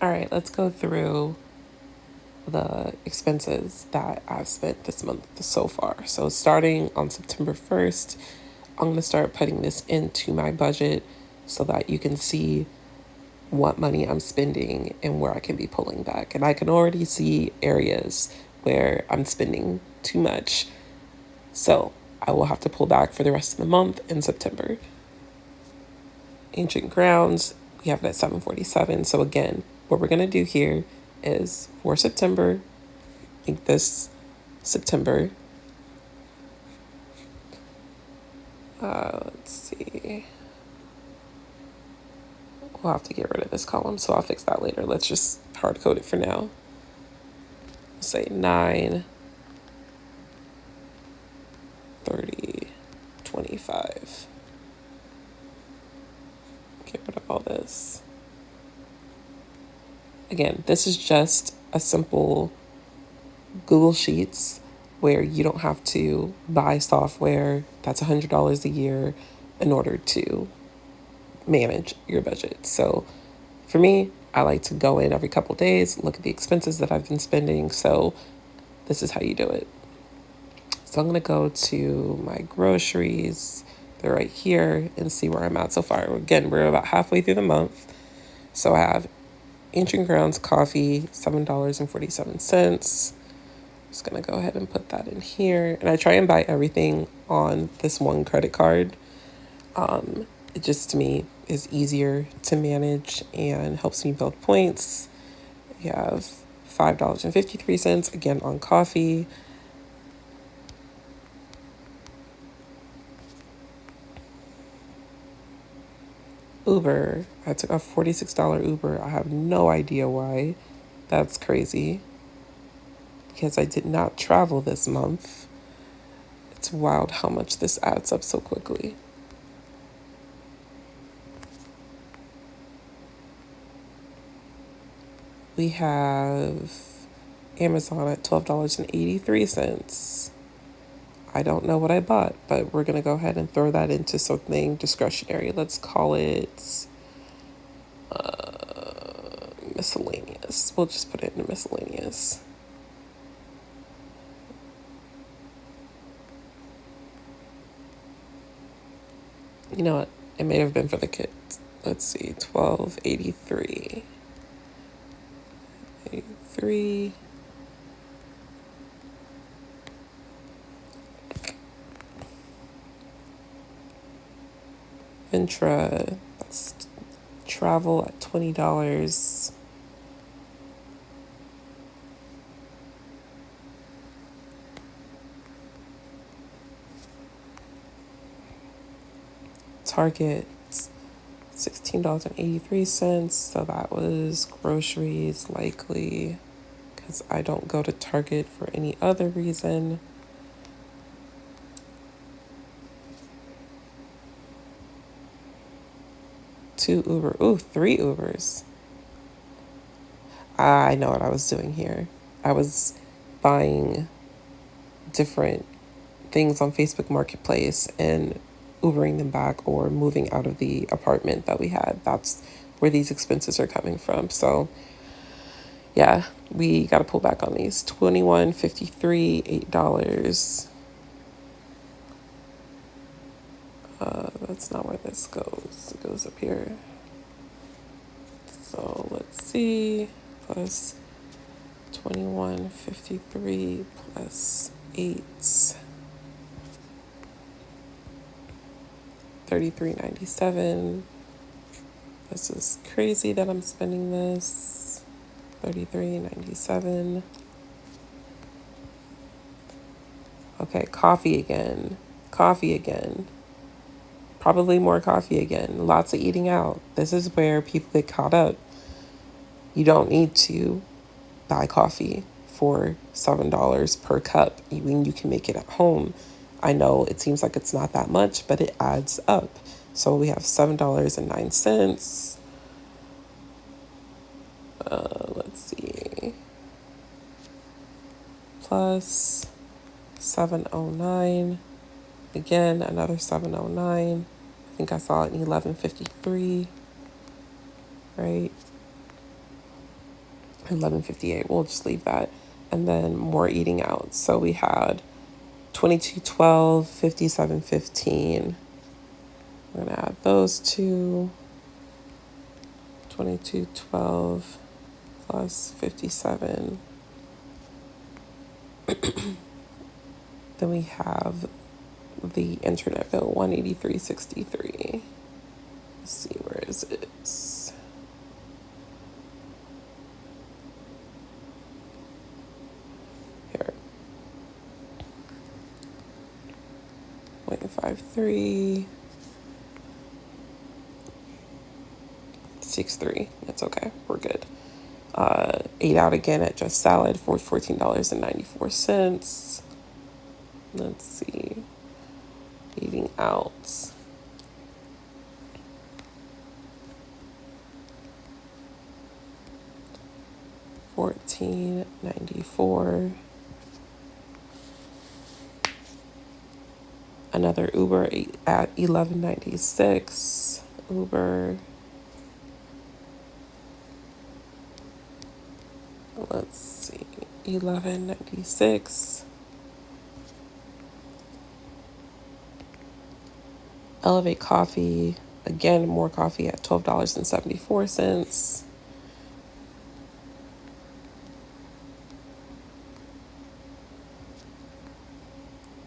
All right, let's go through the expenses that I've spent this month so far. So starting on September 1st, I'm going to start putting this into my budget so that you can see what money I'm spending and where I can be pulling back. And I can already see areas where I'm spending too much. So I will have to pull back for the rest of the month in September. Ancient Grounds, we have it at 747. So again, what we're going to do here is for September, I think this September, let's see, we'll have to get rid of this column, so I'll fix that later. Let's just hard code it for now. We'll say 9, 30, 25. Get rid of all this. Again, this is just a simple Google Sheets where you don't have to buy software that's $100 a year in order to manage your budget. So for me, I like to go in every couple days, look at the expenses that I've been spending. So this is how you do it. So I'm going to go to my groceries. They're right here and see where I'm at so far. Again, we're about halfway through the month. So I have Ancient Grounds coffee, $7.47. Just going to go ahead and put that in here. And I try and buy everything on this one credit card. It just, to me, is easier to manage and helps me build points. We have $5.53, again, on coffee. Uber, I took a $46 Uber. I have no idea why. That's crazy. Because I did not travel this month. It's wild how much this adds up so quickly. We have Amazon at $12.83. I don't know what I bought, but we're going to go ahead and throw that into something discretionary. Let's call it miscellaneous. We'll just put it in miscellaneous. You know what? It may have been for the kids. Let's see, 1283. 83. Ventra, that's travel at $20. Target, $16.83. So that was groceries, likely, because I don't go to Target for any other reason. Two Uber. Ooh, three Ubers. I know what I was doing here. I was buying different things on Facebook Marketplace and Ubering them back or moving out of the apartment that we had. That's where these expenses are coming from. So yeah, we got to pull back on these. $21.53, $8. That's not where this goes. It goes up here. So let's see. Plus 21.53 plus 8. $33.97. This is crazy that I'm spending this. $33.97. Okay, coffee again. Coffee again. Probably more coffee again. Lots of eating out. This is where people get caught up. You don't need to buy coffee for $7 per cup. Even you can make it at home. I know it seems like it's not that much, but it adds up. So we have $7.09. Let's see. Plus 709. Again, another 709. I think I saw it in 1153. Right? 11:58. We'll just leave that. And then more eating out. So we had 22.12, 57.15. We're gonna add those two. 22.12 plus 57. Then we have the internet bill, 183.63. Let's see, where is it? Here. 0.53. 63. That's okay. We're good. Ate out again at Just Salad for $14.94. Let's see. Eating out. $14.94. Another Uber at $11.96. Uber. Let's see. $11.96. Elevate Coffee. Again, more coffee at $12.74.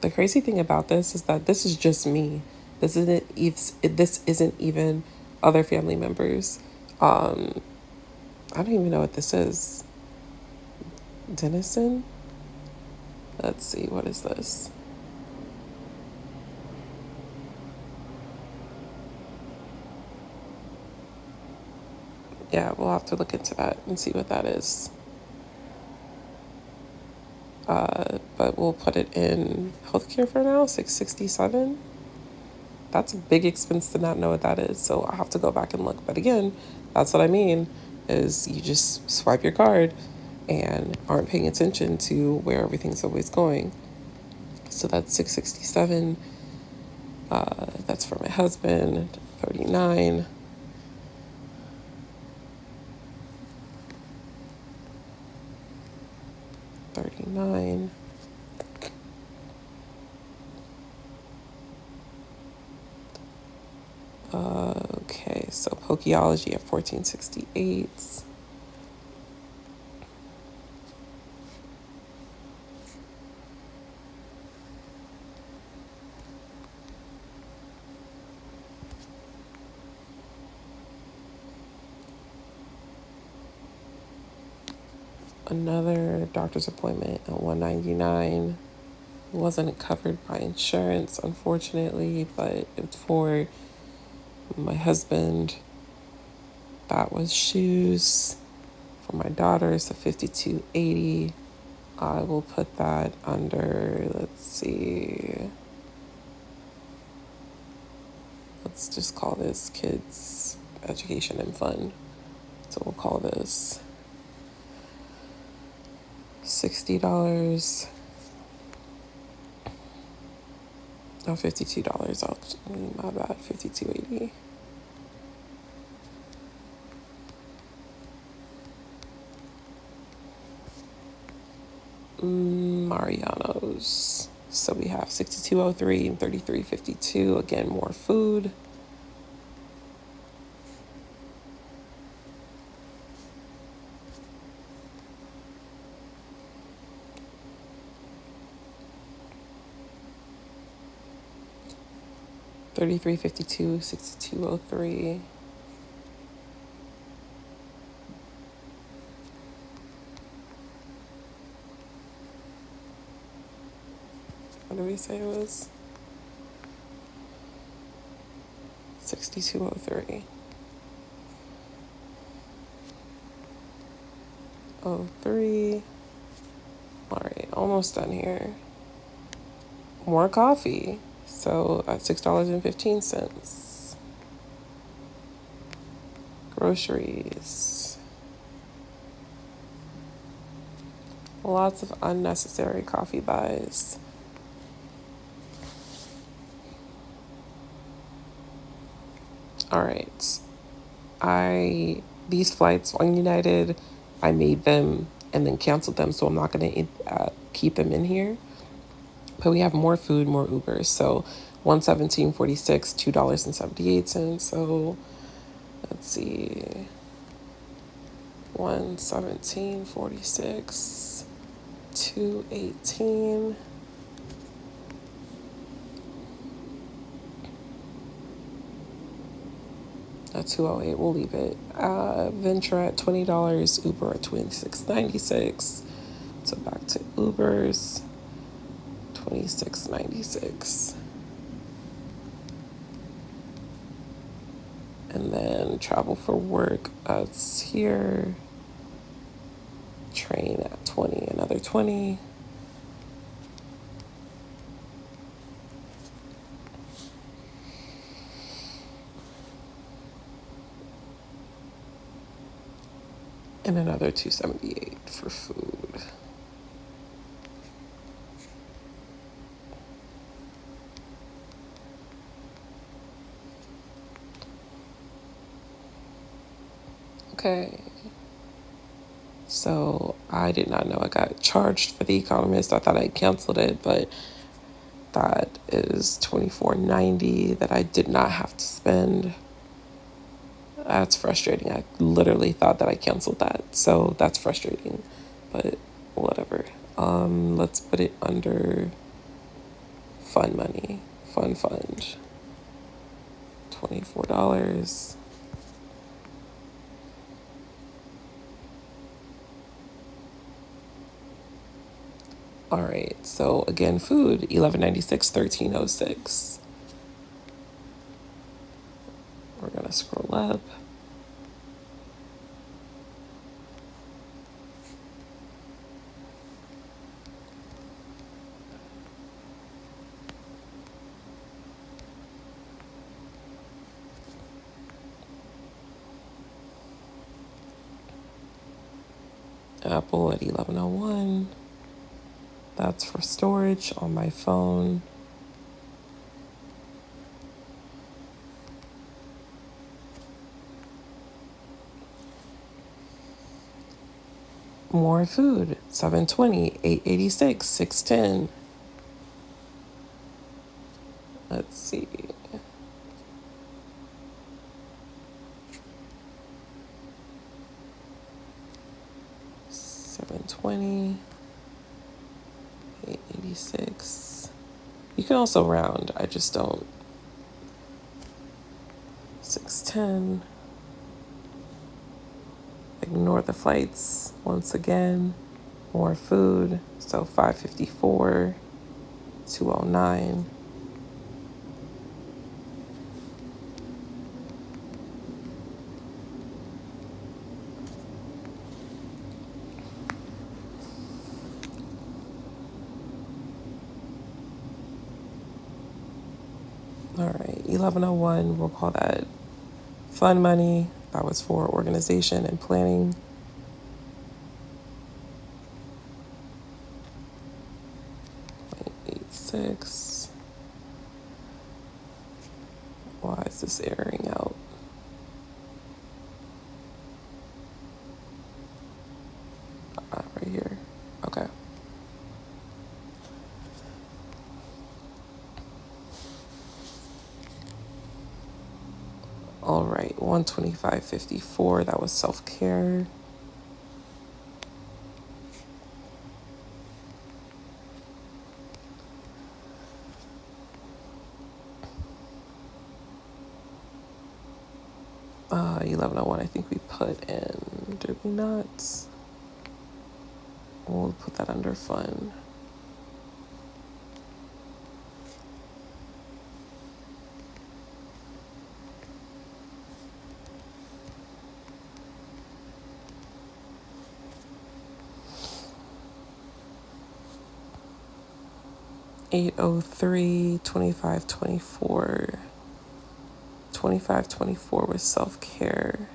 The crazy thing about this is that this is just me. This isn't even other family members. I don't even know what this is. Denison? Let's see, what is this? Yeah, we'll have to look into that and see what that is. But we'll put it in healthcare for now, $667. That's a big expense to not know what that is. So I'll have to go back and look. But again, that's what I mean, is you just swipe your card and aren't paying attention to where everything's always going. So that's $667. That's for my husband, $39. $39. Okay, so Pokeology at $14.68. Another doctor's appointment at $199. Wasn't covered by insurance, unfortunately, but it's for my husband. That was shoes. For my daughter, it's a $52.80. I will put that under, let's see. Let's just call this kids education and fun. So we'll call this $60. No, $52. My bad, $52.80. Mariano's. So we have 6203 and 3352. Again, more food. $33.52, 6203. What did we say it was? 6203. 03. All right, almost done here. More coffee. So at $6.15. Groceries. Lots of unnecessary coffee buys. All right. These flights on United I made them and then canceled them, so I'm not going to keep them in here. But we have more food, more Ubers. So 117.46, $2.78. So let's see, 117.46, 218. That's 208. We'll leave it. Venture at $20. Uber at $26.96. So back to Ubers. $26.96. And then travel for work, that's here. Train at 20, another 20. And another 278 for food. Okay. So I did not know I got charged for The Economist. I thought I canceled it, but that is $24.90 that I did not have to spend. That's frustrating. I literally thought that I canceled that. So that's frustrating, but whatever. Let's put it under fun money, fun fund. $24. All right. So again, food, $11.96, $13.06. We're gonna scroll up. Apple at 1101. That's for storage on my phone. More food, 720, 886, 610. Let's see. $720, $886. You can also round. I just don't. $610. Ignore the flights once again. More food. So $554, $209. All right, 1101. We'll call that fun money. That was for organization and planning. $0.86. Why is this airing out? Right here. Okay. All right, 125.54. That was self-care. Uh, 1101. I think we put in. Did we not? We'll put that under fun. $803, $25.24. $25.24 was self-care.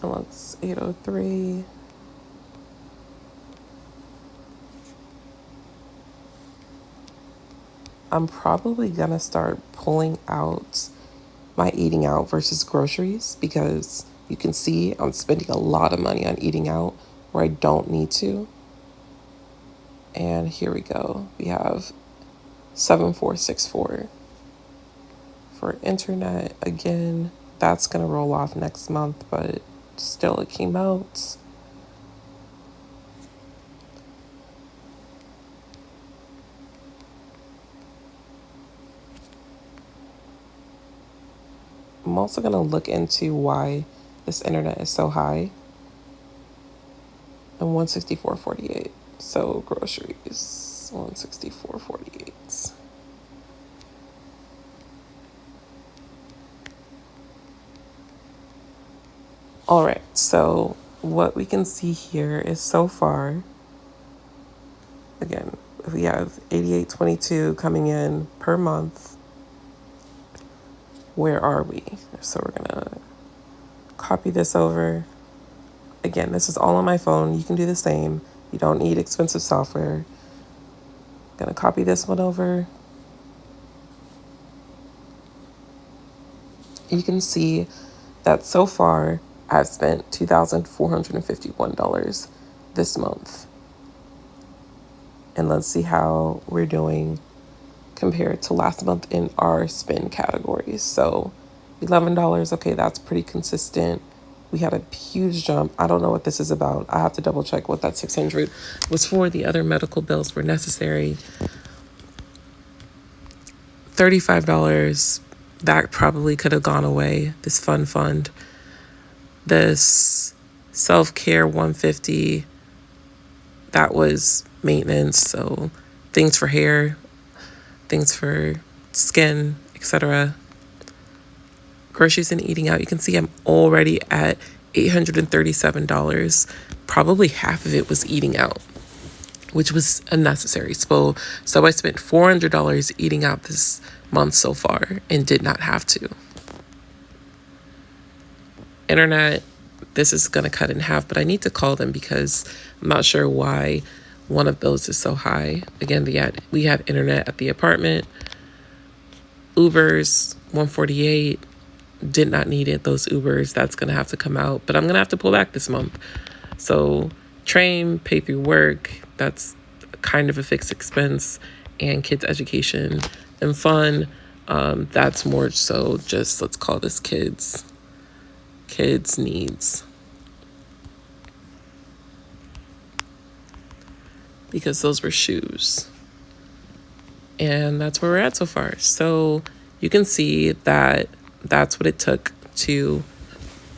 looks 803. I'm probably gonna start pulling out my eating out versus groceries because you can see I'm spending a lot of money on eating out where I don't need to. And here we go. We have 7464 for internet. Again, that's gonna roll off next month, but still it came out. I'm also gonna look into why this internet is so high. And 164.48. So groceries, 164.48. All right, so what we can see here is so far, again, we have 88.22 coming in per month. Where are we? So we're gonna copy this over. Again, this is all on my phone. You can do the same. You don't need expensive software. Gonna copy this one over. You can see that so far I've spent $2,451 this month. And let's see how we're doing compared to last month in our spend categories. So $11, okay, that's pretty consistent. We had a huge jump. I don't know what this is about. I have to double check what that 600 was for. The other medical bills were necessary. $35, that probably could have gone away. This fund. This self-care 150, that was maintenance. So things for hair, things for skin, etc. Groceries and eating out, you can see I'm already at $837. Probably half of it was eating out, which was unnecessary. So I spent $400 eating out this month so far and did not have to. Internet, this is going to cut in half, but I need to call them because I'm not sure why one of those is so high. Again, we have internet at the apartment. Ubers, 148. Did not need it, those Ubers. That's going to have to come out, but I'm going to have to pull back this month. So train, pay through work, that's kind of a fixed expense, and kids' education and fun. That's more so just, let's call this kids needs. Because those were shoes. And that's where we're at so far. So you can see that that's what it took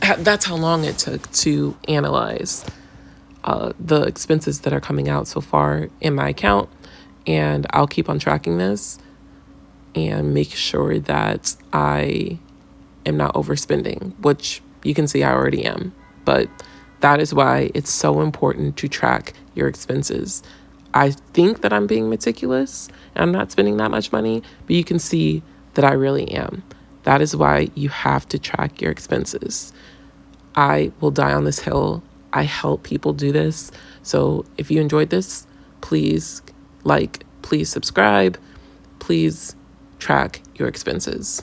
that's how long it took to analyze the expenses that are coming out so far in my account. And I'll keep on tracking this and make sure that I am not overspending, which you can see I already am. But that is why it's so important to track your expenses. I think that I'm being meticulous and I'm not spending that much money, but you can see that I really am. That is why you have to track your expenses. I will die on this hill. I help people do this. So if you enjoyed this, please please subscribe, please track your expenses.